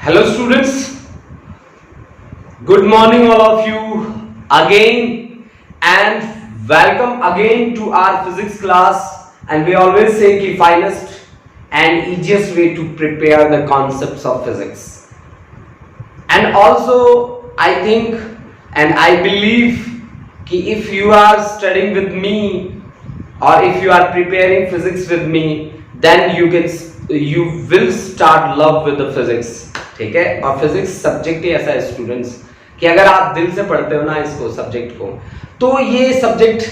Hello students, good morning all of you again and welcome again to our physics class. And we always say the finest and easiest way to prepare the concepts of physics. And also I think and I believe that if you are studying with me or if you are preparing physics with me, then you will start love with the physics. ठीक है। और physics subject ही ऐसा है students कि अगर आप दिल से पढ़ते हो ना इसको सब्जेक्ट को, तो ये सब्जेक्ट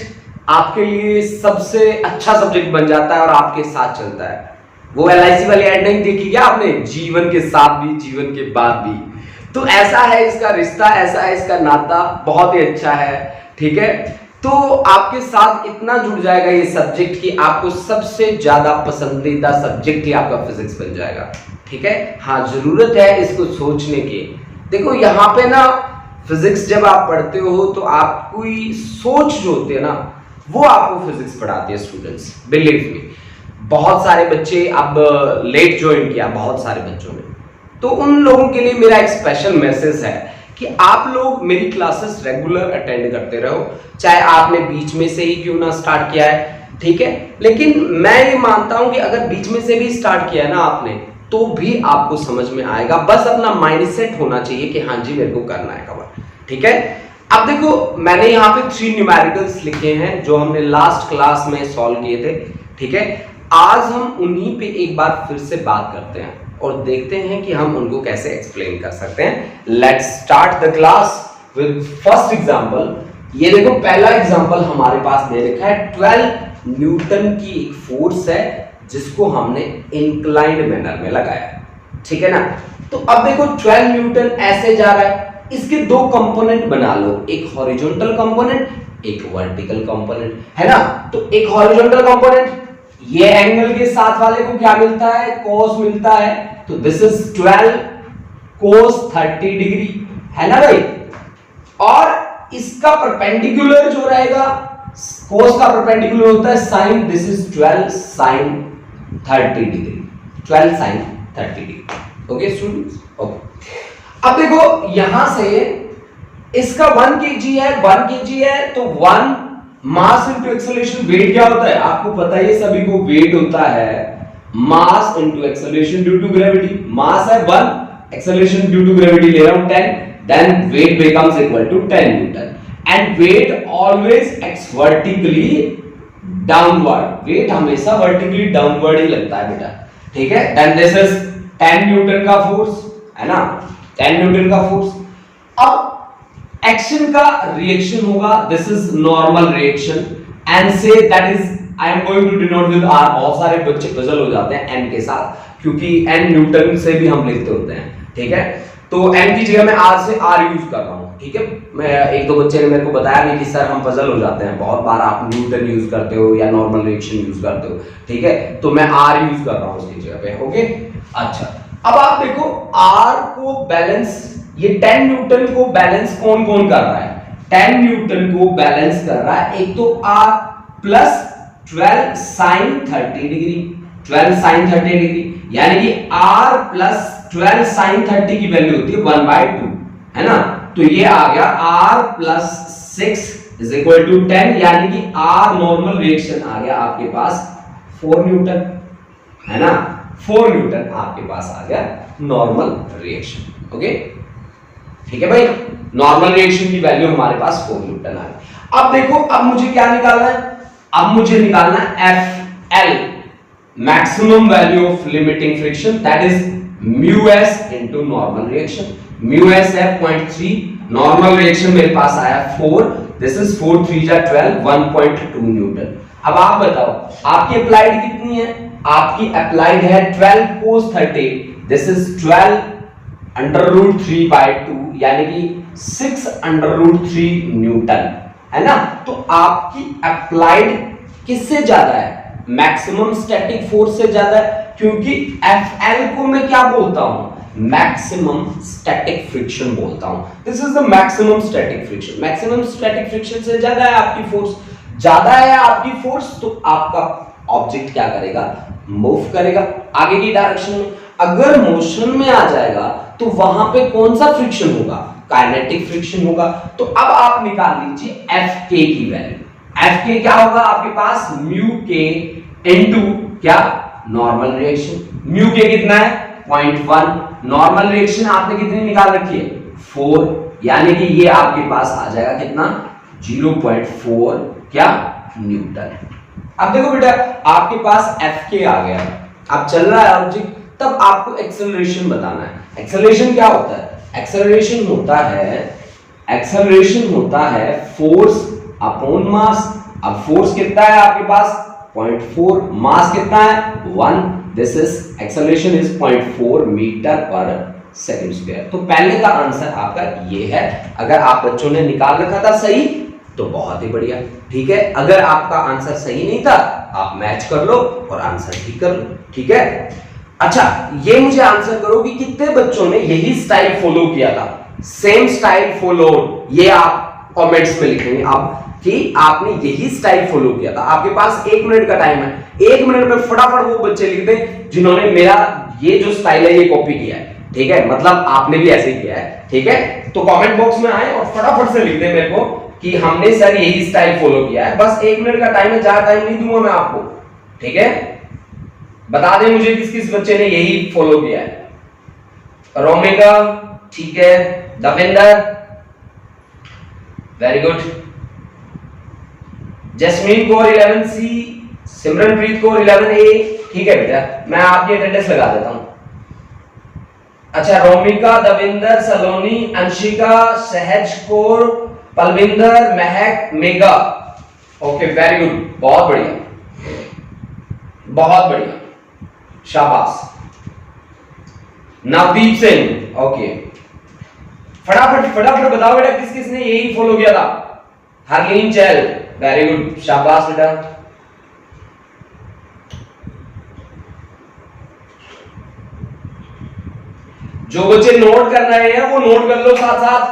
आपके लिए सबसे अच्छा सब्जेक्ट बन जाता है और आपके साथ चलता है। वो LIC वाली ऐड नहीं देखी क्या आपने, जीवन के साथ भी जीवन के बाद भी। तो ऐसा है इसका रिश्ता, ऐसा है इसका नाता, बहुत ही अच्छा है। ठीक है, तो आपके साथ इतना जुड़ जाएगा ये सब्जेक्ट कि आपको सबसे ज्यादा पसंदीदा सब्जेक्ट ही आपका फिजिक्स बन जाएगा। ठीक है, हाँ जरूरत है इसको सोचने की। देखो यहाँ पे ना फिजिक्स जब आप पढ़ते हो तो आपकी सोच जो होती है ना वो आपको फिजिक्स पढ़ाती है स्टूडेंट्स, बिलीव मी। बहुत सारे बच्चे अब लेट ज्वाइन किया, बहुत सारे बच्चों ने, तो उन लोगों के लिए मेरा एक स्पेशल मैसेज है कि आप लोग मेरी क्लासेस रेगुलर अटेंड करते रहो, चाहे आपने बीच में से ही क्यों ना स्टार्ट किया है। ठीक है, लेकिन मैं ये मानता हूं कि अगर बीच में से भी स्टार्ट किया है ना आपने, तो भी आपको समझ में आएगा। बस अपना माइंडसेट होना चाहिए कि हाँ जी मेरे को करना है कवर। ठीक है, अब देखो मैंने यहाँ पे 3 न्यूमेरिकल्स लिखे हैं जो हमने लास्ट क्लास में सॉल्व किए थे। ठीक है, आज हम उन्हीं पे एक बार फिर से बात करते हैं और देखते हैं कि हम उनको कैसे एक्सप्लेन कर सकते हैं। Let's start the class with first example. ये देखो पहला एग्जांपल हमारे पास दे रखा है 12 न्यूटन की एक फोर्स है जिसको हमने इंक्लाइंड मैनर में लगाया। ठीक है ना, तो अब देखो 12 न्यूटन ऐसे जा रहा है, इसके 2 कंपोनेंट बना लो, एक हॉरिजॉन्टल कंपोनेंट एक वर्टिकल कंपोनेंट, है ना। तो एक हॉरिजॉन्टल कंपोनेंट, ये एंगल के साथ वाले को क्या मिलता है, कोस मिलता है, तो दिस इज 12 कोस 30 डिग्री, है ना भाई। और इसका परपेंडिकुलर जो रहेगा, कोस का परपेंडिकुलर होता है sine, this is 12 sine 30 degree, 12 sine 30 degree. Okay students, okay. अब देखो यहां से इसका 1 kg है, 1 kg है, तो 1 मास इनटू एक्सेलरेशन, वेट क्या होता है आपको पता है, सभी को वेट होता है mass into acceleration due to gravity. Mass है 1, एक्सेलरेशन ड्यू टू ग्रेविटी ले रहा हूं 10, then weight becomes equal to 10 newton. And weight always acts vertically downward, weight हमेशा वर्टिकली डाउनवर्ड ही लगता है बेटा। ठीक है, देन दिस इज 10 न्यूटन का फोर्स, है ना, 10 न्यूटन का फोर्स। अब एक्शन का रिएक्शन होगा, this is normal reaction and so that is I am going to denote with R. बहुत सारे बच्चे पजल हो जाते हैं एन के साथ क्योंकि एन न्यूटन से भी हम लिखते होते हैं। ठीक है, तो एन की जगह मैं आर से आर यूज कर रहा हूं। ठीक है, मैं एक दो बच्चे ने मेरे को बताया भी कि सर हम पजल हो जाते हैं, बहुत बार आप न्यूटन यूज करते हो या नॉर्मल रिएक्शन यूज करते हो। ठीक है, तो मैं आर यूज कर रहा हूं उसकी जगह पे। ओके, अच्छा अब आप देखो आर को बैलेंस, ये 10 न्यूटन को बैलेंस कौन कौन कर रहा है, 10 न्यूटन को बैलेंस कर रहा है एक तो R plus 12 sine 30 degree, 12 sine 30 degree, यानी कि आर प्लस 12 साइन 30 की वैल्यू होती है 1/2, है ना। तो ये आ गया R plus 6 is equal to 10, यानी कि आर नॉर्मल रिएक्शन आ गया आपके पास 4 न्यूटन, है ना, 4 न्यूटन आपके पास आ गया नॉर्मल रिएक्शन। ओके, ठीक है भाई, नॉर्मल रिएक्शन की वैल्यू हमारे पास 4 न्यूटन आ गई। अब देखो अब मुझे क्या निकालना है, अब मुझे निकालना है FL, maximum value of limiting friction, that is mu s into normal reaction. Mu S है 0.3, नॉर्मल रिएक्शन मेरे पास आया 4, दिस इज 4 3 जा 12, 1.2 न्यूटन। अब आप बताओ आपकी अप्लाइड कितनी है, आपकी अप्लाइड है 12 cos 30, दिस इज 12 √3/2, यानी कि 6 √3 न्यूटन, है ना। तो आपकी अप्लाइड किससे ज्यादा है, मैक्सिमम स्टैटिक फोर्स से ज्यादा है, क्योंकि FL को मैं क्या बोलता हूं, मैक्सिमम स्टैटिक फ्रिक्शन बोलता हूं। This is the maximum static friction, maximum static friction से ज्यादा है आपकी फोर्स, ज्यादा है आपकी फोर्स, तो आपका ऑब्जेक्ट क्या करेगा, मूव करेगा आगे की डायरेक्शन में। अगर मोशन में आ जाएगा तो वहां पे कौन सा फ्रिक्शन होगा, काइनेटिक फ्रिक्शन होगा। तो अब आप निकाल लीजिए एफ के की वैल्यू। एफ के क्या होगा आपके पास, म्यू के इनटू क्या, नॉर्मल रिएक्शन। म्यू के कितना है 0.1, नॉर्मल रिएक्शन आपने कितनी निकाल रखी है 4, यानी कि ये आपके पास आ जाएगा कितना 0.4 क्या न्यूटन। अब देखो बेटा आपके पास एफ के आ गया, अब चल रहा है ऑब्जेक्ट, तब आपको एक्सेलरेशन बताना है। एक्सेलरेशन क्या होता है, एक्सेलरेशन होता है फोर्स अपॉन मास। अब फोर्स कितना है आपके पास 0.4, मास कितना है 1, this is acceleration is 0.4 metre पर सेकंड स्क्वायर। तो पहले का आंसर आपका ये है। अगर आप बच्चों ने निकाल रखा था सही तो बहुत ही बढ़िया, ठीक है। अगर आपका आंसर सही नहीं था आप मैच कर लो और आंसर ठीक कर लो, ठीक है। अच्छा ये मुझे आंसर करो कि कितने बच्चों ने यही स्टाइल फॉलो किया था, सेम स्टाइल फॉलो, ये आप कमेंट्स में लिखेंगे आप कि आपने यही स्टाइल फॉलो किया था। आपके पास 1 मिनट का टाइम है, 1 मिनट में फटाफट वो बच्चे लिख दें जिन्होंने मेरा ये जो स्टाइल है ये कॉपी किया है, ठीक है, मतलब आपने भी ऐसे ही किया है, ठीक है। तो कमेंट बॉक्स में आए और फटाफट से लिख दें मेरे को कि हमने सर यही स्टाइल फॉलो किया है। बस 1 मिनट का टाइम है, ज्यादा टाइम नहीं दूंगा मैं आपको, ठीक है। बता दें मुझे किस किस बच्चे ने यही फॉलो किया है। रोमिका, ठीक है, Davinder, very good, jasmine Kaur 11C, Simranpreet Kaur 11A, ठीक है बेटा, मैं आपकी अटेंडेंस लगा देता हूं। अच्छा रोमिका, दविंदर, सलोनी, अंशिका, सहज कौर, पलविंदर, महक, मेगा, ओके वेरी गुड, बहुत बढ़िया, बहुत बढ़िया, शाबाश। नवदीप सिंह, ओके, फटाफट फटाफट बताओ बेटा किस किस ने यही फॉलो किया था। हरलीन चैल, वेरी गुड, शाबाश बेटा। जो बच्चे नोट कर रहे हैं वो नोट कर लो साथ साथ।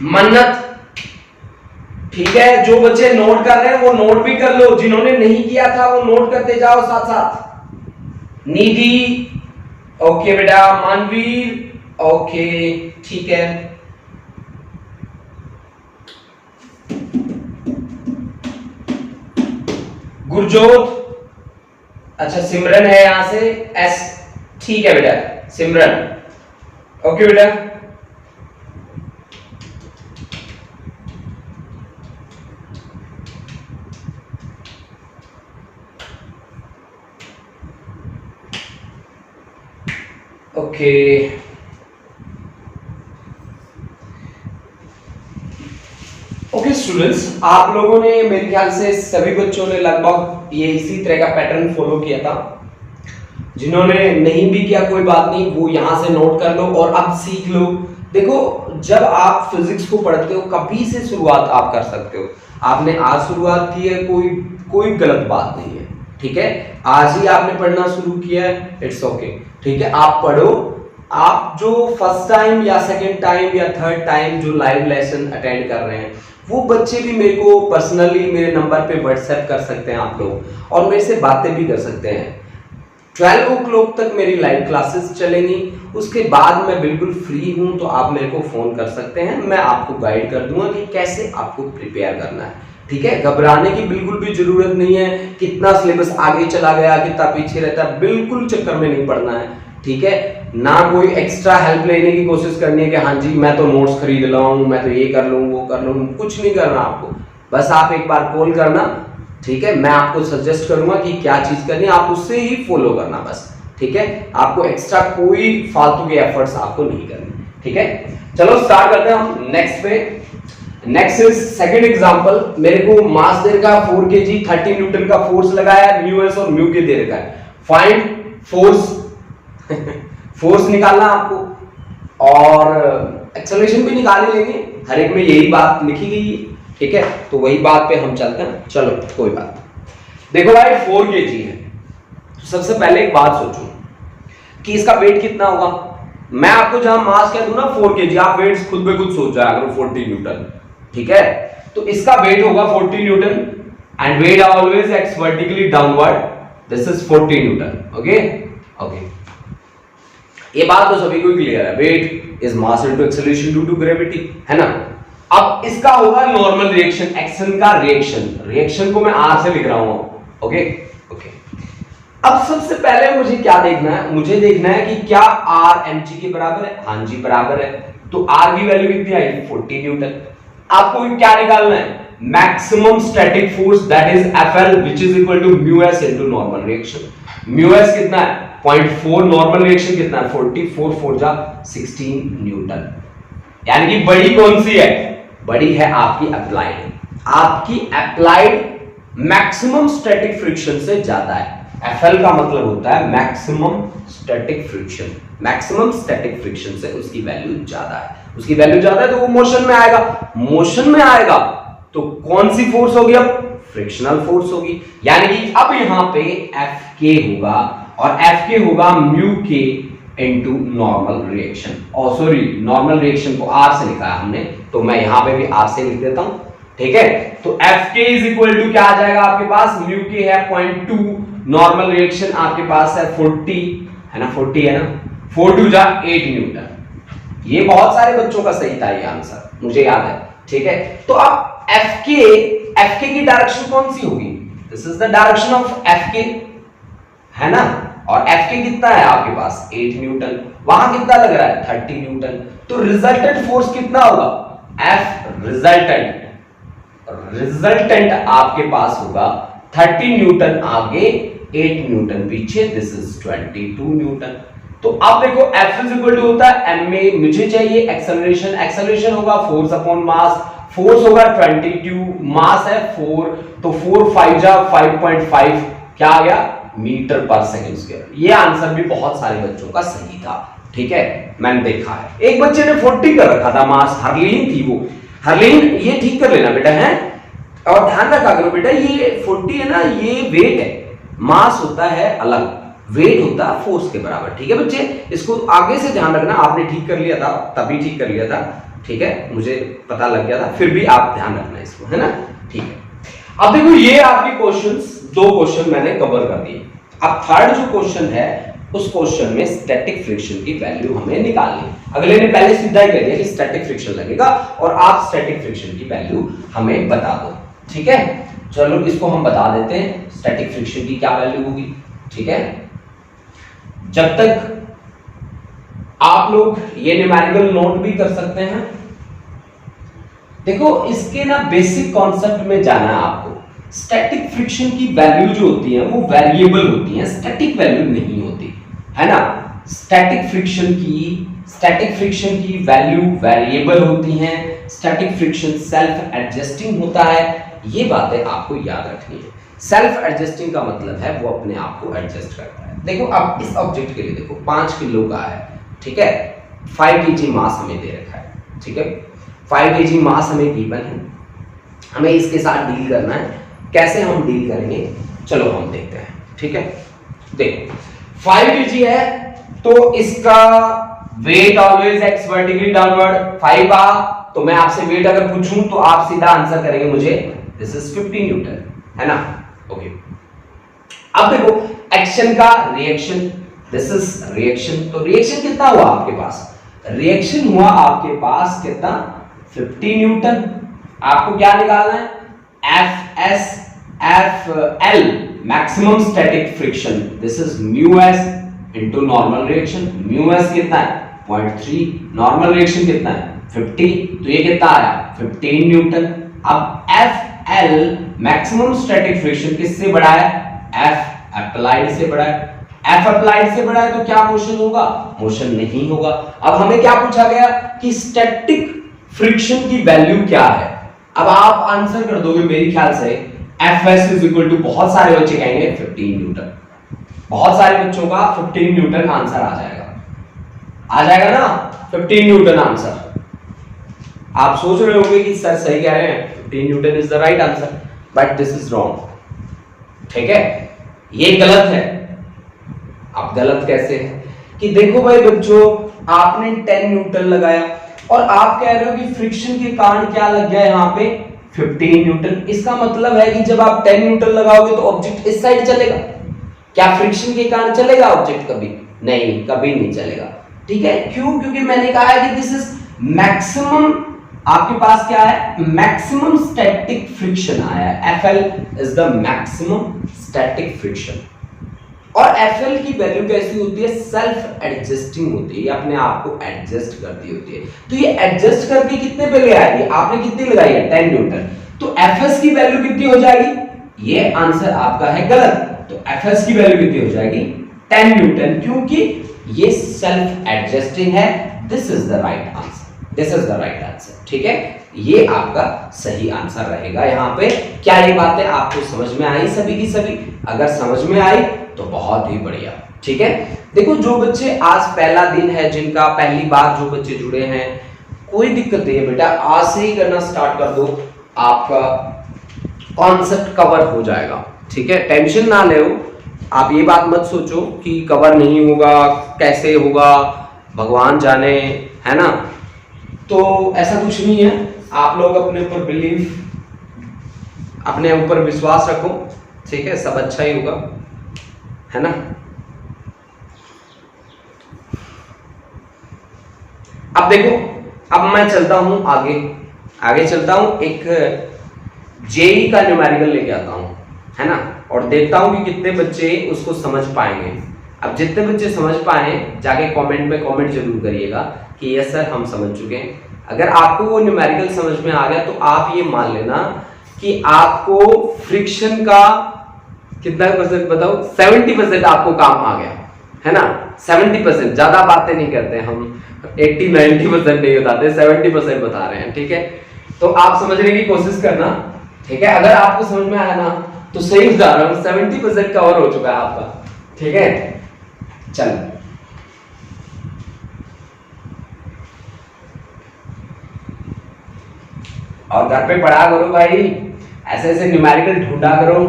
मन्नत, ठीक है, जो बच्चे नोट कर रहे हैं वो नोट भी कर लो, जिन्होंने नहीं किया था वो नोट करते जाओ साथ साथ। निधि, ओके बेटा, मानवीर, ओके, ठीक है, गुरजोत, अच्छा सिमरन है यहां से एस, ठीक है बेटा सिमरन, ओके बेटा। ओके ओके स्टूडेंट्स, आप लोगों ने मेरे ख्याल से सभी बच्चों ने लगभग ये इसी तरह का पैटर्न फॉलो किया था। जिन्होंने नहीं भी किया कोई बात नहीं, वो यहां से नोट कर लो और अब सीख लो। देखो जब आप फिजिक्स को पढ़ते हो कभी से शुरुआत आप कर सकते हो। आपने आज शुरुआत की है, कोई गलत बात नहीं है, ठीक है। आज ही आपने पढ़ना शुरू किया है, इट्स ओके, ठीक है। आप पढ़ो, आप जो फर्स्ट टाइम या सेकंड टाइम या थर्ड टाइम जो लाइव लेसन अटेंड कर रहे हैं वो बच्चे भी मेरे को पर्सनली मेरे नंबर पे व्हाट्सएप कर सकते हैं आप लोग, और मेरे से बातें भी कर सकते हैं। 12 o'clock तक मेरी लाइव क्लासेस चलेंगी, उसके बाद मैं बिल्कुल फ्री हूं, तो आप मेरे को फोन कर सकते हैं, मैं आपको गाइड कर दूंगा कि कैसे आपको प्रिपेयर करना है, ठीक है। घबराने की बिल्कुल भी जरूरत नहीं है, कितना सिलेबस आगे चला गया कितना पीछे रहता है, बिल्कुल चक्कर में नहीं पड़ना है, ठीक है। ना कोई एक्स्ट्रा हेल्प लेने की कोशिश करनी है कि हाँ जी मैं तो नोट्स खरीद लाऊं, मैं तो ये कर लूं वो कर लूं, कुछ नहीं करना आपको। बस आप एक बार कॉल करना, ठीक है, मैं आपको सजेस्ट करूंगा कि क्या चीज करनी है, आप उससे ही फॉलो करना बस, ठीक है। आपको एक्स्ट्रा कोई फालतू के एफर्ट्स आपको नहीं करने, ठीक है। चलो स्टार्ट करते हैं हम नेक्स्ट पे। Next is second example. मेरे को मास दे रखा 4 kg, 30 न्यूटन का फोर्स लगाया, म्यू एस और म्यू के दे रखा है। फाइंड फोर्स फोर्स निकालना आपको, और एक्सेलरेशन भी निकाल ही लेंगे, हर एक में यही बात लिखी गई है, ठीक है। तो वही बात पे हम चलते हैं, चलो कोई बात नहीं। देखो भाई 4 kg है, तो सबसे पहले एक बात सोचो कि इसका वेट कितना होगा। मैं आपको जहां मास कह दूं ना 4 kg, आप वेट खुद पे खुद सोच जाया करो 40 न्यूटन, ठीक है। तो इसका वेट होगा 40 newton and weight always acts vertically downward, this is 40 newton, okay okay. ये बात तो सभी को क्लियर है, weight is mass into acceleration due to gravity, है ना। अब इसका होगा नॉर्मल रिएक्शन, एक्शन का रिएक्शन, रिएक्शन को मैं आर से लिख रहा हूं, ओके ओके। अब सबसे पहले मुझे क्या देखना है, मुझे देखना है कि क्या आर एम जी के बराबर है, हाँ जी बराबर है, तो आर की वैल्यू कितनी आई 40 न्यूटन। आपको क्या निकालना है, maximum static force that is FL which is equal to mu s into normal reaction. Mu s कितना है 0.4, नॉर्मल रिएक्शन कितना है 44, 4 जा 16 न्यूटन। यानी कि बड़ी कौन सी है, बड़ी है आपकी अप्लाइड, आपकी अप्लाइड मैक्सिमम स्टैटिक फ्रिक्शन से ज्यादा है। एफएल का मतलब होता है maximum static friction, maximum static friction से उसकी वैल्यू ज्यादा है, उसकी वैल्यू ज्यादा है तो वो मोशन में आएगा, मोशन में आएगा तो कौन सी फोर्स होगी, अब फ्रिक्शनल फोर्स होगी। यानी कि अब यहां पे एफ के होगा और एफ के होगा म्यू के इनटू नॉर्मल रिएक्शन, और सॉरी नॉर्मल रिएक्शन को आर से लिखा है हमने, तो मैं यहां पे भी आर से लिख देता हूं, ठीक है। तो एफ के इज इक्वल टू क्या आ जाएगा आपके पास, म्यू के है 0.2, नॉर्मल रिएक्शन आपके पास है 40, है ना 40 है ना, 4 2 जा 8 न्यूटन। ये बहुत सारे बच्चों का सही था ये आंसर, मुझे याद है, ठीक है। तो अब एफ के की डायरेक्शन कौन सी होगी, this is the direction of F के, है ना, और एफ के कितना है आपके पास 8 न्यूटन, वहां कितना लग रहा है 30 न्यूटन, तो रिजल्टेंट फोर्स कितना होगा, एफ रिजल्टेंट आपके पास होगा 30 न्यूटन आगे 8 न्यूटन पीछे, दिस इज 22 न्यूटन। तो अब देखो F इज इक्वल टू होता है m में मुझे चाहिए एक्सेलरेशन, एक्सेलरेशन होगा फोर्स अपॉन मास, फोर्स होगा 22, मास है 4, तो 4 5 जा 5.5 क्या आ गया मीटर पर सेकंड स्क्वायर। ये आंसर भी बहुत सारे बच्चों का सही था, ठीक है, मैंने देखा है। एक बच्चे ने 40 कर रखा था मास, हरलीन थी वो, हरलीन ये ठीक कर लेना बेटा, है और ध्यान रखा करो बेटा, ये 40 है ना, ये वेट है, मास होता है अलग, वेट होता है फोर्स के बराबर, ठीक है बच्चे, इसको आगे से ध्यान रखना। आपने ठीक कर लिया था, तभी ठीक कर लिया था, ठीक है, मुझे पता लग गया था, फिर भी आप ध्यान रखना इसको, है ना, ठीक है। अब देखो ये आपके क्वेश्चंस, 2 क्वेश्चन मैंने कवर कर दिए। अब थर्ड जो क्वेश्चन है उस क्वेश्चन में स्टैटिक फ्रिक्शन की वैल्यू हमें निकालनी है। अगले ने पहले सीधा ही कह दिया कि स्टैटिक फ्रिक्शन लगेगा और आप स्टैटिक फ्रिक्शन की वैल्यू हमें बता दो, ठीक है। चलो इसको हम बता देते हैं, स्टैटिक फ्रिक्शन की क्या वैल्यू होगी, ठीक है। जब तक आप लोग ये न्यूमेरिकल नोट भी कर सकते हैं, देखो इसके ना बेसिक कॉन्सेप्ट में जाना है आपको। स्टैटिक फ्रिक्शन की वैल्यू जो होती है वो वेरिएबल होती है, स्टैटिक वैल्यू नहीं होती, है ना। स्टैटिक फ्रिक्शन की वैल्यू वेरिएबल होती हैं, स्टैटिक फ्रिक्शन सेल्फ एडजस्टिंग होता है, ये बातें आपको याद रखनी है। सेल्फ एडजस्टिंग का मतलब है वो अपने आप को एडजस्ट करता है। देखो अब इस ऑब्जेक्ट के लिए देखो 5 किलो का है, ठीक है, 5 kg मास हमें दे रखा है, ठीक है, 5 kg मास हमें गिवन है, हमें इसके साथ डील करना है। कैसे हम डील करेंगे चलो हम देखते हैं, ठीक है। देखो 5 kg है तो इसका weight always acts vertically downward 5 आ, तो मैं आपसे वेट अगर पूछूं तो आप सीधा आंसर करेंगे मुझे दिस इज 50 न्यूटन, है ना, ओके। अब देखो एक्शन का रिएक्शन, दिस इज रिएक्शन, तो रिएक्शन कितना हुआ आपके पास, रिएक्शन हुआ आपके पास कितना 50 न्यूटन। आपको क्या निकालना है F L maximum static friction, this is mu s into normal reaction, mu s कितना है 0.3, नॉर्मल रिएक्शन कितना है 50, तो ये कितना आया 15 न्यूटन। अब F L maximum static friction किससे बड़ा है, एफ अप्लाइड से बड़ा है, एफ अप्लाइड से बड़ा है तो क्या मोशन होगा, मोशन नहीं होगा। अब हमें क्या पूछा गया कि स्टैटिक फ्रिक्शन की वैल्यू क्या है। अब आप आंसर कर दोगे मेरे ख्याल से f s is equal to, बहुत सारे बच्चे कहेंगे 15 न्यूटन, बहुत सारे बच्चों का 15 न्यूटन आंसर आ जाएगा ना 15 न्यूटन आंसर। आप सोच रहे होंगे कि सर सही कह रहे हैं 15 Newton is the right answer, but this is wrong, ठीक है, ये गलत है। अब गलत कैसे है कि देखो भाई बच्चों, आपने 10 न्यूटन लगाया और आप कह रहे हो कि फ्रिक्शन के कारण क्या लग गया यहाँ पे 15 न्यूटन। इसका मतलब है कि जब आप 10 न्यूटन लगाओगे तो ऑब्जेक्ट इस साइड चलेगा। क्या फ्रिक्शन के कारण चलेगा ऑब्जेक्ट? कभी नहीं, कभी नहीं चलेगा। ठीक है, क्यों? क्योंकि मैंने कहा है कि दिस इज मैक्सिमम, आपके पास क्या है, मैक्सिमम स्टैटिक फ्रिक्शन आया है। FL is the maximum static friction. और FL की वैल्यू कैसी होती है, सेल्फ एडजस्टिंग होती है, ये अपने आप को एडजस्ट करती होती है। तो ये एडजस्ट करके कितने पे ले आएगी, आपने कितनी लगाई है, 10 न्यूटन, तो FS की वैल्यू कितनी हो जाएगी, ये आंसर आपका है गलत। तो FS की वैल्यू कितनी हो जाएगी, 10 न्यूटन, क्योंकि ये सेल्फ एडजस्टिंग है। This is the right answer, this is the right answer, ठीक है, ये आपका सही आंसर रहेगा यहाँ पे। क्या ये बातें आपको समझ में आई सभी की सभी? अगर समझ में आई तो बहुत ही बढ़िया, ठीक है। देखो जो बच्चे आज पहला दिन है, जिनका पहली बार जो बच्चे जुड़े हैं, कोई दिक्कत नहीं है बेटा, आज से ही करना स्टार्ट कर दो, आपका कॉन्सेप्ट कवर हो जाएगा, ठीक है, टेंशन ना ले। आप ये बात मत सोचो कि कवर नहीं होगा, कैसे होगा, भगवान जाने, है ना, तो ऐसा कुछ नहीं है। आप लोग अपने ऊपर बिलीव, अपने ऊपर विश्वास रखो, ठीक है, सब अच्छा ही होगा, है ना। अब देखो, अब मैं चलता हूं आगे, आगे चलता हूं, एक जेई का न्यूमेरिकल लेके आता हूं, है ना, और देखता हूं कि कितने बच्चे उसको समझ पाएंगे। अब जितने बच्चे समझ पाए जाके कमेंट में कमेंट जरूर करिएगा कि यस सर हम समझ चुके हैं। अगर आपको वो न्यूमेरिकल समझ में आ गया तो आप ये मान लेना कि आपको फ्रिक्शन का कितना परसेंट बताओ, 70% आपको काम आ गया, है ना, 70%। ज्यादा बातें नहीं करते हम, 80-90% नहीं बताते, 70% बता रहे हैं, ठीक है। तो आप समझने की कोशिश करना, ठीक है। अगर आपको समझ में आया ना तो सही बता रहा हूं, 70% कवर हो चुका है आपका, ठीक है। चलो और घर पे पढ़ा करो भाई, ऐसे ऐसे न्यूमेरिकल ढूंढा करो,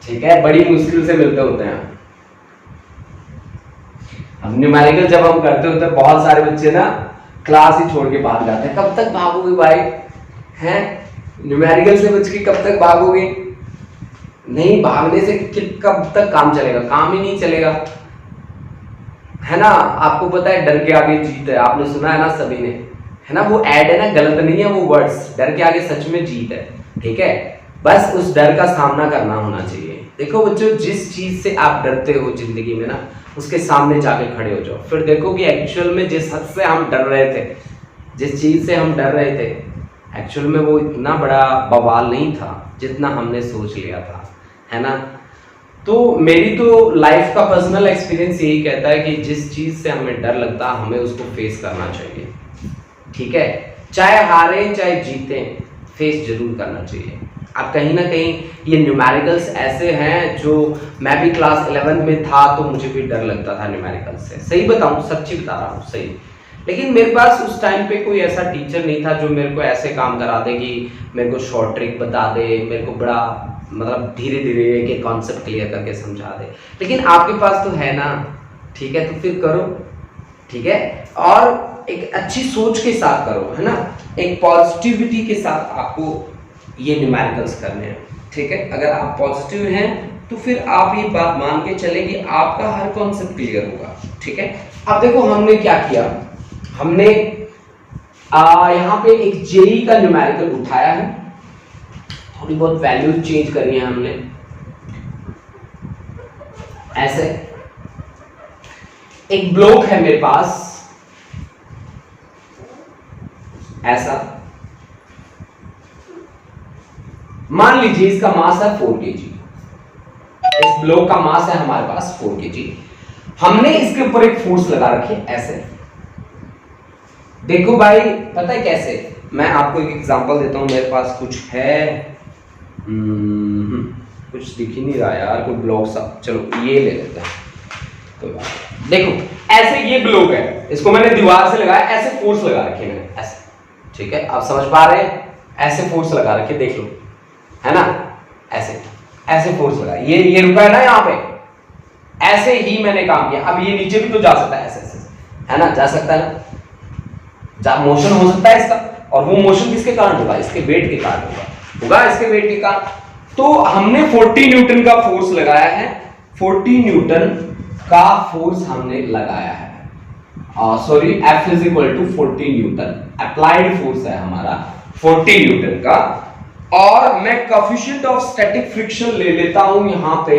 ठीक है, बड़ी मुश्किल से मिलते होते हैं। हम न्यूमेरिकल जब हम करते होते हैं, बहुत सारे बच्चे ना क्लास ही छोड़ के भाग जाते हैं। कब तक भागोगे भाई, हैं, न्यूमेरिकल से बच के कब तक भागोगे? नहीं, भागने से कब तक काम चलेगा, काम ही नहीं चलेगा, है ना। आपको पता है डर के आगे जीत है, आपने सुना है ना सभी ने, है ना, वो ऐड है ना, गलत नहीं है वो वर्ड्स, डर के आगे सच में जीत है, ठीक है। बस उस डर का सामना करना होना चाहिए। देखो बच्चों, जिस चीज से आप डरते हो जिंदगी में ना, उसके सामने जाके खड़े हो जाओ, फिर देखो कि एक्चुअल में जिस हद से हम डर रहे थे, जिस चीज से हम डर रहे थे, एक्चुअल में वो इतना बड़ा बवाल नहीं था जितना हमने सोच लिया था, है ना। तो मेरी तो लाइफ का पर्सनल एक्सपीरियंस यही कहता है कि जिस चीज से हमें डर लगता है हमें उसको फेस करना चाहिए, ठीक है, चाहे हारे चाहे जीते, फेस जरूर करना चाहिए। अब कहीं ना कहीं ये न्यूमेरिकल्स ऐसे हैं जो मैं भी क्लास 11 में था तो मुझे भी डर लगता था न्यूमेरिकल्स से, सही बताऊं, सच्ची बता रहा हूँ, सही। लेकिन मेरे पास उस टाइम पे कोई ऐसा टीचर नहीं था जो मेरे को ऐसे काम करा दे कि मेरे को शॉर्ट ट्रिक बता दे, मेरे को बड़ा मतलब धीरे धीरे एक कॉन्सेप्ट क्लियर करके समझा दे। लेकिन आपके पास तो है ना, ठीक है, तो फिर करो, ठीक है, और एक अच्छी सोच के साथ करो, है ना, एक पॉजिटिविटी के साथ आपको ये न्यूमेरिकल्स करने हैं, ठीक है। अगर आप पॉजिटिव हैं तो फिर आप ये बात मान के चलें कि आपका हर कॉन्सेप्ट क्लियर होगा, ठीक है। अब देखो हमने क्या किया, हमने यहाँ पे एक जेई का न्यूमेरिकल उठाया है, थोड़ी बहुत वैल्यू चेंज करी है हमने, ऐसे एक ब्लॉक है मेरे पास, ऐसा मान लीजिए इसका मास है 4 kg, इस ब्लॉक का मास है हमारे पास 4 kg। हमने इसके ऊपर एक फोर्स लगा रखी है, ऐसे देखो भाई, पता है कैसे, मैं आपको एक एग्जांपल देता हूं, मेरे पास कुछ है, कुछ दिख ही नहीं रहा यार, कोई ब्लॉक सा, चलो ये ले लेते हैं, तो देखो ऐसे ये ब्लॉक है, इसको मैंने दीवार से लगाया, ऐसे फोर्स लगा रखी है मैंने, ऐसे, ठीक है, आप समझ पा रहे हैं, ऐसे फोर्स लगा रखे, देख लो, है ना, ऐसे ऐसे फोर्स लगा, ये रुका है ना यहाँ पे, ऐसे ही मैंने काम किया। अब ये नीचे भी तो जा सकता है, ऐसे ऐसे, है ना, जा सकता है ना, मोशन हो सकता है इसका, और वो मोशन किसके कारण होगा, इसके वेट के कारण होगा इसके वेट के कारण। तो हमने 40 न्यूटन का फोर्स लगाया है, 40 न्यूटन का फोर्स हमने लगाया है। Sorry F is equal to 40 newton. Applied force है हमारा 40 न्यूटन का, और मैं कोएफिशिएंट ऑफ स्टैटिक फ्रिक्शन ले लेता हूं यहां पे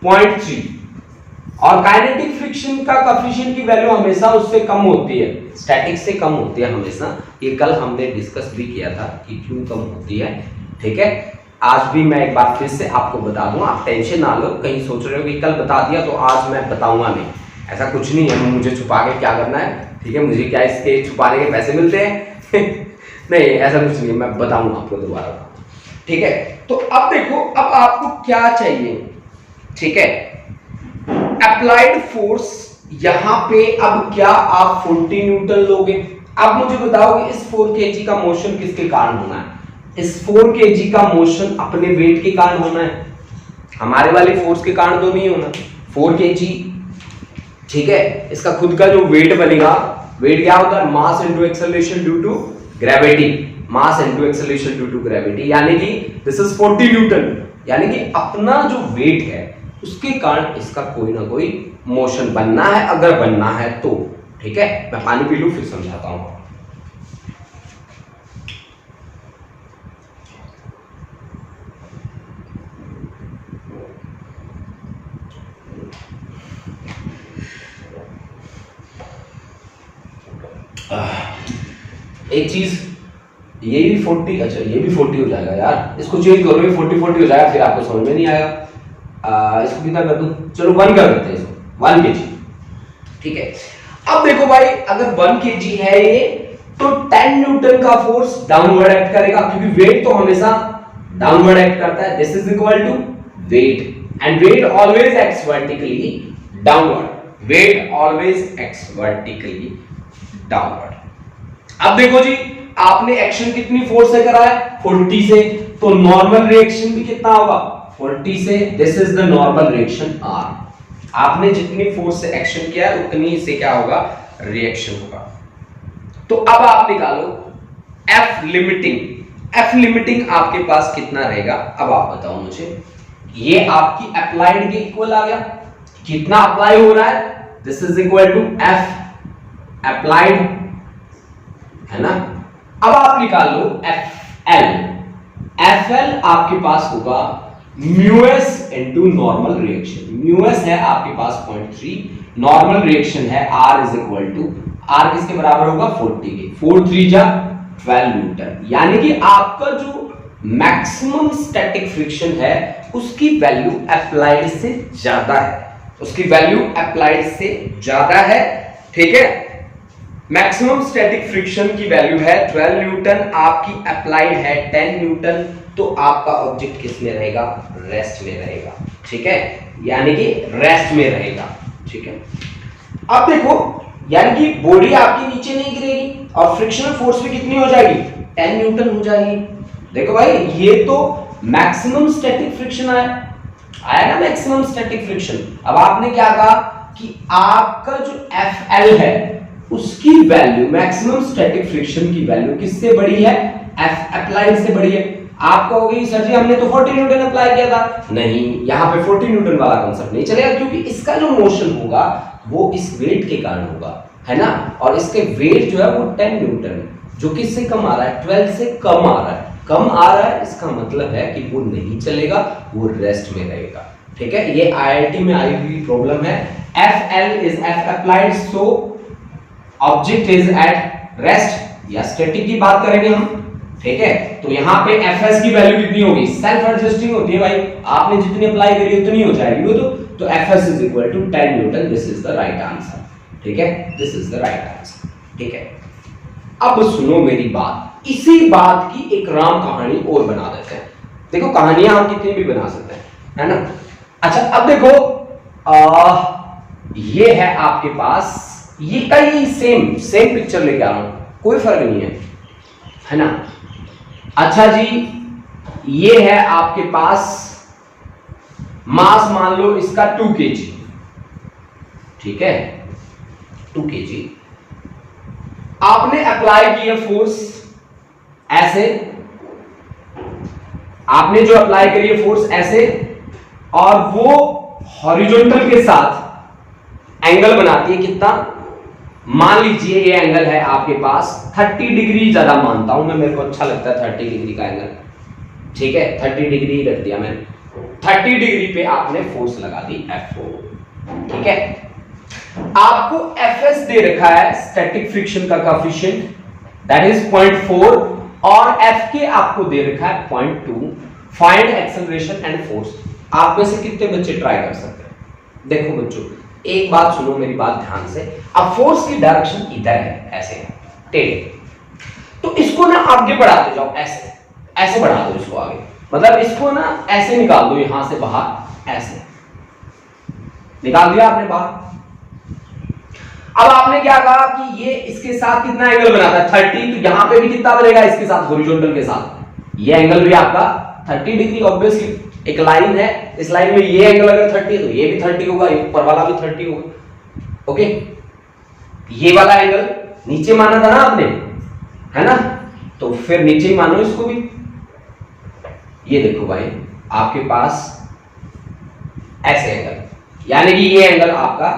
0.3, और काइनेटिक फ्रिक्शन का कोएफिशिएंट की वैल्यू हमेशा उससे कम होती है, स्टैटिक से कम होती है हमेशा। ये कल हमने डिस्कस भी किया था कि क्यों कम होती है, ठीक है। आज भी मैं एक बार फिर से आपको बता दूं, आप टेंशन ना लो, कहीं सोच रहे हो कि कल बता दिया तो आज मैं बताऊंगा नहीं, ऐसा कुछ नहीं है। मुझे छुपा के क्या करना है, ठीक है, मुझे क्या इसके छुपाने के पैसे मिलते हैं नहीं, ऐसा कुछ नहीं, मैं बताऊंगा आपको दोबारा, ठीक है। तो अब देखो, अब आपको क्या चाहिए, ठीक है, अप्लाइड फोर्स यहां पे। अब क्या आप 40 न्यूटन लोगे? अब मुझे बताओ इस 4 kg का मोशन किसके कारण होना है? इस 4 kg का मोशन अपने वेट के कारण होना है, हमारे वाले फोर्स के कारण तो नहीं होना। 4 kg, ठीक है, इसका खुद का जो वेट बनेगा, वेट क्या होता है? Mass into acceleration due to gravity, mass into acceleration due to gravity, यानी कि दिस इज 40 न्यूटन, यानी कि अपना जो वेट है उसके कारण इसका कोई ना कोई मोशन बनना है, अगर बनना है तो, ठीक है। मैं पानी पी लूं फिर समझाता हूं। एक चीज, ये भी 40, अच्छा ये भी 40 हो जाएगा यार, इसको चेंज करो, ये 40 हो जाएगा, फिर आपको समझ में नहीं आएगा। इसको कितना कर दूं? चलो 1 कर देते हैं इसको, 1 kg, ठीक है। अब देखो भाई, अगर 1 kg है ये, तो 10 न्यूटन का फोर्स डाउनवर्ड एक्ट करेगा, क्योंकि वेट तो हमेशा डाउनवर्ड एक्ट करता है। This is equal to weight, and weight always acts vertically downward, weight always acts vertically downward. अब देखो जी, आपने एक्शन कितनी फोर्स से करा है? 40 से, तो नॉर्मल रिएक्शन भी कितना होगा? 40 से। This is the normal reaction R। आपने जितनी फोर्स से एक्शन किया है उतनी से क्या होगा? रिएक्शन होगा। तो अब आप निकालो F लिमिटिंग। F लिमिटिंग आपके पास कितना रहेगा? अब आप बताओ मुझे। ये आपकी अप्लाइड के इक्वल आ गया, कितना अप्लाई हो रहा है? This is equal to F applied, है ना। अब आप निकाल लो FL। FL आपके पास होगा mu s into normal reaction. Mu s है आपके पास 0.3, नॉर्मल रिएक्शन है R is equal to, R किसके बराबर होगा? 40 के। 4 3 जा 12 न्यूटन, यानी कि आपका जो मैक्सिमम स्टैटिक फ्रिक्शन है उसकी वैल्यू अप्लाइड से ज्यादा है, उसकी वैल्यू अप्लाइड से ज्यादा है, ठीक है। मैक्सिमम स्टैटिक फ्रिक्शन की वैल्यू है 12 न्यूटन, आपकी अप्लाइड है 10 न्यूटन, तो आपका ऑब्जेक्ट किस में रहेगा? रेस्ट में रहेगा, ठीक है, यानी कि रेस्ट में रहेगा, ठीक है। अब देखो, यानी कि बॉडी आपकी नीचे नहीं गिरेगी और फ्रिक्शनल फोर्स भी कितनी हो जाएगी? 10 न्यूटन हो जाएगी। देखो भाई, ये तो मैक्सिमम स्टैटिक फ्रिक्शन आया ना, मैक्सिमम स्टैटिक फ्रिक्शन। अब आपने क्या कहा कि आपका जो FL है उसकी वैल्यू, मैक्सिमम स्टैटिक फ्रिक्शन की वैल्यू किससे बड़ी है? F अप्लाइड से बड़ी है। आप कहोगे सर जी हमने तो 40 न्यूटन अप्लाई किया था। नहीं, यहाँ पे 40 न्यूटन वाला कांसेप्ट नहीं चलेगा, क्योंकि इसका जो मोशन होगा वो इस वेट के कारण होगा, है ना। और इसके वेट जो है वो 10 न्यूटन है, जो किससे कम आ रहा है? 12 से कम आ रहा है। कम आ रहा है, इसका मतलब है कि वो नहीं चलेगा, वो रेस्ट में रहेगा, ठीक है। ये IIT में आई हुई प्रॉब्लम है। FL is F applied, so object is at rest या स्टैटिक की बात करेंगे हम, ठीक है। तो यहाँ पे Fs की वैल्यू कितनी होगी? सेल्फ एडजस्टिंग होती है भाई, आपने जितनी अप्लाई करी उतनी हो जाएगी वो तो Fs is equal to 10 newton. This is the right answer, ठीक है, this is the right answer, ठीक है। अब सुनो मेरी बात, इसी बात की एक राम कहानी और बना देते हैं। देखो, कहानियां हम कितनी भी बना सकते हैं, है ना। अच्छा, अब देखो, ये है आपके पास, ये कई सेम पिक्चर लेके आ रहा हूं, कोई फर्क नहीं है ना। अच्छा जी, ये है आपके पास मास, मान लो इसका 2 kg, ठीक है, 2 kg। आपने अप्लाई किया फोर्स ऐसे, आपने जो अप्लाई करी है फोर्स ऐसे, और वो हॉरिजॉन्टल के साथ एंगल बनाती है कितना, मान लीजिए ये एंगल है आपके पास 30 डिग्री, ज्यादा मानता हूं मैं, मेरे को अच्छा लगता है 30 डिग्री का एंगल, ठीक है 30 डिग्री रख दिया मैंने। 30 डिग्री पे आपने फोर्स लगा दी F4, ठीक है। आपको Fs दे रखा है स्टैटिक फ्रिक्शन का कोएफिशिएंट, दैट इज 0.4, और Fk आपको दे रखा है 0.2। Find acceleration and force. आप में से कितने बच्चे ट्राई कर सकते हैं? देखो बच्चों, एक बात सुनो मेरी बात ध्यान से। अब फोर्स की डायरेक्शन इधर है, ऐसे है टेढ़े, तो इसको ना आगे बढ़ाते जाओ, ऐसे ऐसे बढ़ा दो इसको आगे, मतलब इसको ना ऐसे निकाल दो, यहां से बाहर ऐसे निकाल दिया आपने बाहर। अब आपने क्या कहा कि ये इसके साथ कितना एंगल बनाता है 30, तो यहां पे भी कितना बनेगा इसके साथ, हॉरिजॉन्टल के साथ ये एंगल भी आपका 30 डिग्री। ऑब्वियसली एक लाइन है, इस लाइन में ये एंगल अगर 30 है तो ये भी 30 होगा, ऊपर वाला भी 30 होगा, ओके। ये वाला एंगल नीचे माना था ना आपने, है ना, तो फिर नीचे ही मानो इसको भी। ये देखो भाई आपके पास ऐसे एंगल, यानी कि ये एंगल आपका